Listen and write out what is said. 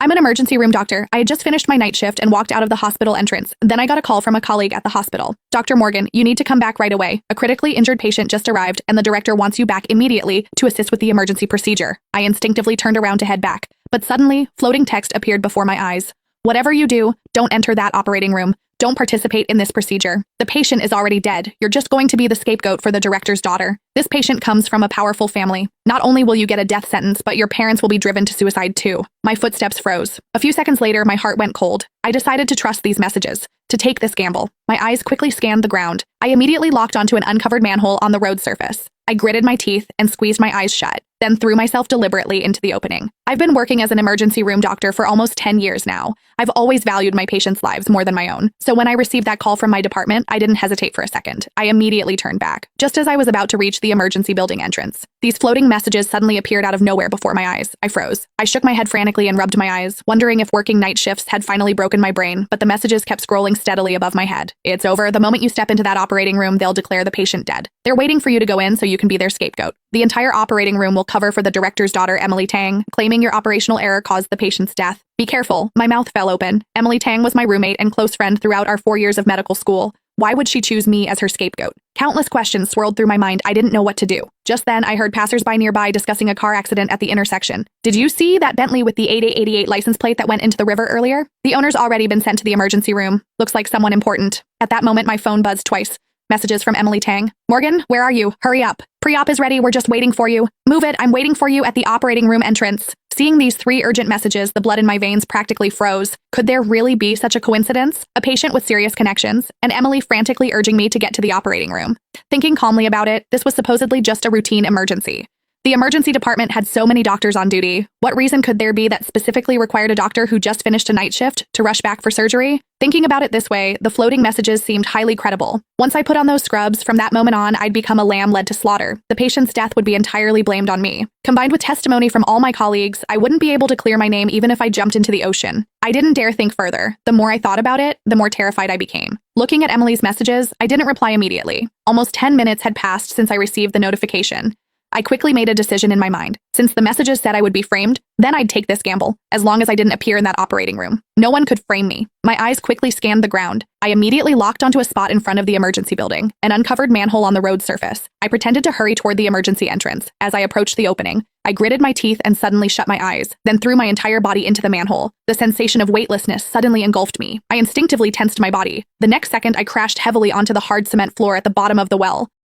I'm an emergency room doctor. I had just finished my night shift and walked out of the hospital entrance. Then I got a call from a colleague at the hospital. Dr. Morgan, you need to come back right away. A critically injured patient just arrived, and the director wants you back immediately to assist with the emergency procedure. I instinctively turned around to head back, but suddenly, floating text appeared before my eyes. Whatever you do, don't enter that operating room. Don't participate in this procedure. The patient is already dead. You're just going to be the scapegoat for the director's daughter. This patient comes from a powerful family. Not only will you get a death sentence, but your parents will be driven to suicide too. My footsteps froze. A few seconds later, my heart went cold. I decided to trust these messages, to take this gamble. My eyes quickly scanned the ground. I immediately locked onto an uncovered manhole on the road surface. I gritted my teeth and squeezed my eyes shut, then threw myself deliberately into the opening. I've been working as an emergency room doctor for almost 10 years now. I've always valued my patients' lives more than my own. So when I received that call from my department, I didn't hesitate for a second. I immediately turned back, just as I was about to reach the emergency building entrance. These floating messages suddenly appeared out of nowhere before my eyes. I froze. I shook my head frantically and rubbed my eyes, wondering if working night shifts had finally broken my brain, but the messages kept scrolling steadily above my head. It's over. The moment you step into that operating room, they'll declare the patient dead. They're waiting for you to go in so you can be their scapegoat. The entire operating room will cover for the director's daughter, Emily Tang, claiming your operational error caused the patient's death. Be careful. My mouth fell open. Emily Tang was my roommate and close friend throughout our 4 years of medical school. Why would she choose me as her scapegoat? Countless questions swirled through my mind. I didn't know what to do. Just then, I heard passersby nearby discussing a car accident at the intersection. Did you see that Bentley with the 8888 license plate that went into the river earlier? The owner's already been sent to the emergency room. Looks like someone important. At that moment, my phone buzzed twice. Messages from Emily Tang. Morgan, where are you? Hurry up. Pre-op is ready. We're just waiting for you. Move it. I'm waiting for you at the operating room entrance. Seeing these 3 urgent messages, the blood in my veins practically froze. Could there really be such a coincidence? A patient with serious connections, and Emily frantically urging me to get to the operating room. Thinking calmly about it, this was supposedly just a routine emergency. The emergency department had so many doctors on duty. What reason could there be that specifically required a doctor who just finished a night shift to rush back for surgery? Thinking about it this way, the floating messages seemed highly credible. Once I put on those scrubs, from that moment on, I'd become a lamb led to slaughter. The patient's death would be entirely blamed on me. Combined with testimony from all my colleagues, I wouldn't be able to clear my name even if I jumped into the ocean. I didn't dare think further. The more I thought about it, the more terrified I became. Looking at Emily's messages, I didn't reply immediately. Almost 10 minutes had passed since I received the notification. I quickly made a decision in my mind. Since the messages said I would be framed, then I'd take this gamble, as long as I didn't appear in that operating room. No one could frame me. My eyes quickly scanned the ground. I immediately locked onto a spot in front of the emergency building, an uncovered manhole on the road surface. I pretended to hurry toward the emergency entrance. As I approached the opening, I gritted my teeth and suddenly shut my eyes, then threw my entire body into the manhole. The sensation of weightlessness suddenly engulfed me. I instinctively tensed my body. The next second, I crashed heavily onto the hard cement floor at the bottom of the well.